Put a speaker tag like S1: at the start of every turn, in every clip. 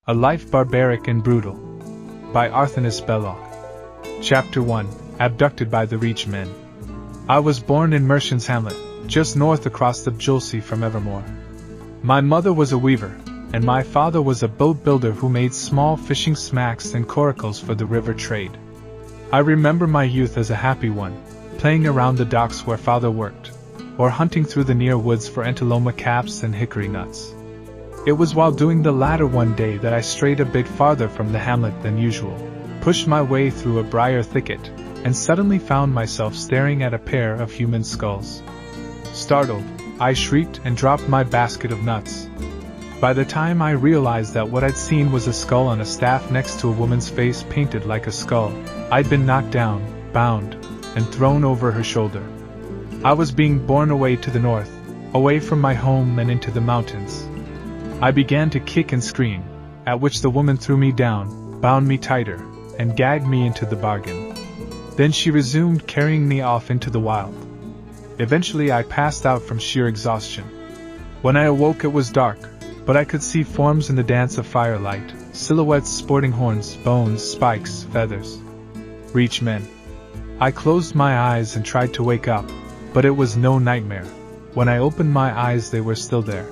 S1: A Life Barbaric and Brutal. By Arthenis Belloc. Chapter 1. Abducted by the Reach Men. I was born in Mercian's Hamlet, just north across the Bjolsey from Evermore. My mother was a weaver, and my father was a boat builder who made small fishing smacks and coracles for the river trade. I remember my youth as a happy one, playing around the docks where father worked, or hunting through the near woods for anteloma caps and hickory nuts. It was while doing the latter one day that I strayed a bit farther from the hamlet than usual, pushed my way through a briar thicket, and suddenly found myself staring at a pair of human skulls. Startled, I shrieked and dropped my basket of nuts. By the time I realized that what I'd seen was a skull on a staff next to a woman's face painted like a skull, I'd been knocked down, bound, and thrown over her shoulder. I was being borne away to the north, away from my home and into the mountains. I began to kick and scream, at which the woman threw me down, bound me tighter, and gagged me into the bargain. Then she resumed carrying me off into the wild. Eventually I passed out from sheer exhaustion. When I awoke it was dark, but I could see forms in the dance of firelight, silhouettes sporting horns, bones, spikes, feathers. Reach men. I closed my eyes and tried to wake up, but it was no nightmare. When I opened my eyes they were still there.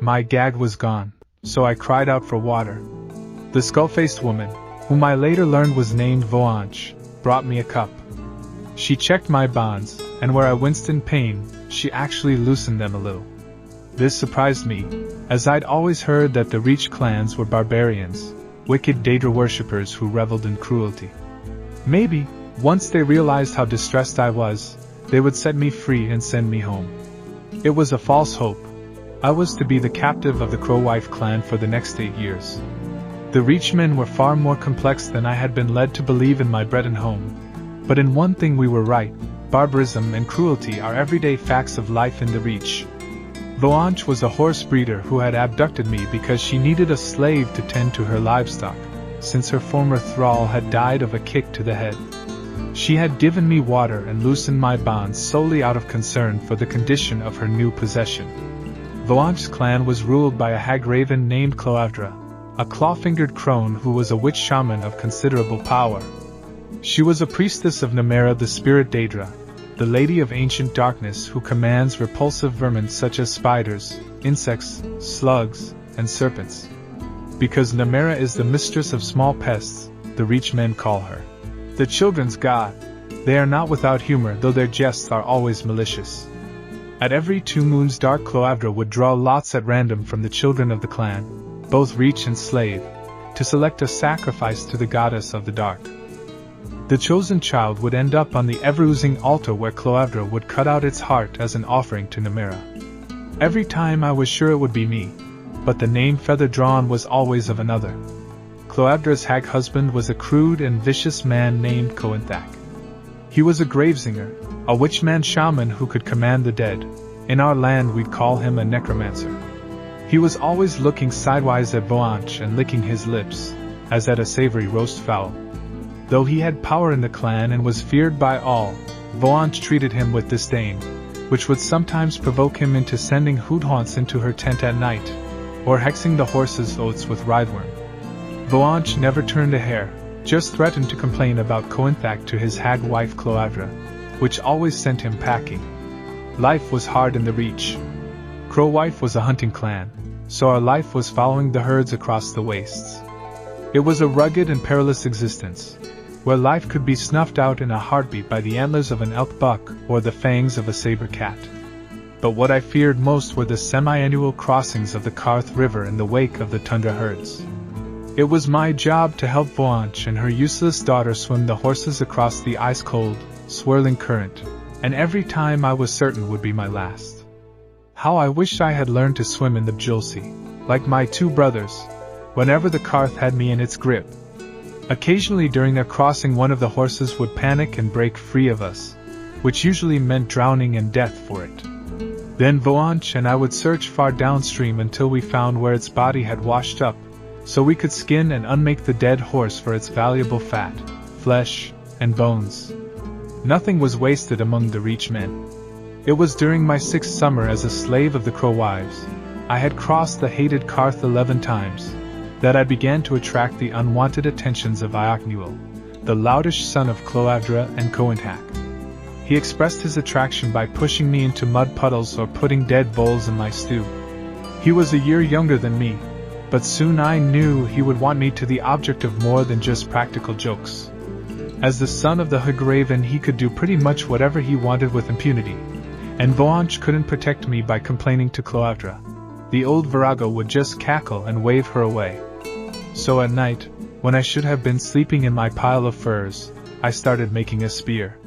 S1: My gag was gone, so I cried out for water. The skull-faced woman, whom I later learned was named Voanche, brought me a cup. She checked my bonds, and where I winced in pain, she actually loosened them a little. This surprised me, as I'd always heard that the Reach clans were barbarians, wicked Daedra worshippers who reveled in cruelty. Maybe, once they realized how distressed I was, they would set me free and send me home. It was a false hope. I was to be the captive of the Crowwife clan for the next 8 years. The Reachmen were far more complex than I had been led to believe in my Breton home. But in one thing we were right: barbarism and cruelty are everyday facts of life in the Reach. Voanche was a horse breeder who had abducted me because she needed a slave to tend to her livestock, since her former thrall had died of a kick to the head. She had given me water and loosened my bonds solely out of concern for the condition of her new possession. Voanche's clan was ruled by a hag raven named Cloavdra, a claw-fingered crone who was a witch shaman of considerable power. She was a priestess of Nemera, the spirit Daedra, the lady of ancient darkness who commands repulsive vermin such as spiders, insects, slugs, and serpents. Because Nemera is the mistress of small pests, the Reach men call her the children's god. They are not without humor, though their jests are always malicious. At every 2 moons Dark Cloavdra would draw lots at random from the children of the clan, both Reach and Slave, to select a sacrifice to the goddess of the dark. The chosen child would end up on the ever-oozing altar where Cloavdra would cut out its heart as an offering to Nemera. Every time I was sure it would be me, but the name feather drawn was always of another. Cloavdra's hag husband was a crude and vicious man named Cointhak. He was a gravesinger, a witchman shaman who could command the dead. In our land we'd call him a necromancer. He was always looking sidewise at Voanche and licking his lips, as at a savory roast fowl. Though he had power in the clan and was feared by all, Voanche treated him with disdain, which would sometimes provoke him into sending hoodhaunts into her tent at night, or hexing the horses' oats with ridewurm. Voanche never turned a hair, just threatened to complain about Cointhak to his hag wife Cloavdra, which always sent him packing. Life was hard in the Reach. Crowwife was a hunting clan, so our life was following the herds across the wastes. It was a rugged and perilous existence, where life could be snuffed out in a heartbeat by the antlers of an elk buck or the fangs of a saber cat. But what I feared most were the semi-annual crossings of the Karth River in the wake of the tundra herds. It was my job to help Voanche and her useless daughter swim the horses across the ice-cold, swirling current, and every time I was certain would be my last. How I wished I had learned to swim in the Bjolsey, like my 2 brothers, whenever the Karth had me in its grip. Occasionally during a crossing one of the horses would panic and break free of us, which usually meant drowning and death for it. Then Voanche and I would search far downstream until we found where its body had washed up, so we could skin and unmake the dead horse for its valuable fat, flesh, and bones. Nothing was wasted among the Reach men. It was during my 6th summer as a slave of the Crowwives. I had crossed the hated Karth 11 times, that I began to attract the unwanted attentions of Iocnuel, the loutish son of Cloadra and Cointac. He expressed his attraction by pushing me into mud puddles or putting dead bulls in my stew. He was a year younger than me, but soon I knew he would want me to the object of more than just practical jokes. As the son of the Hugraven, he could do pretty much whatever he wanted with impunity, and Voanch couldn't protect me by complaining to Cloadra. The old virago would just cackle and wave her away. So at night, when I should have been sleeping in my pile of furs, I started making a spear.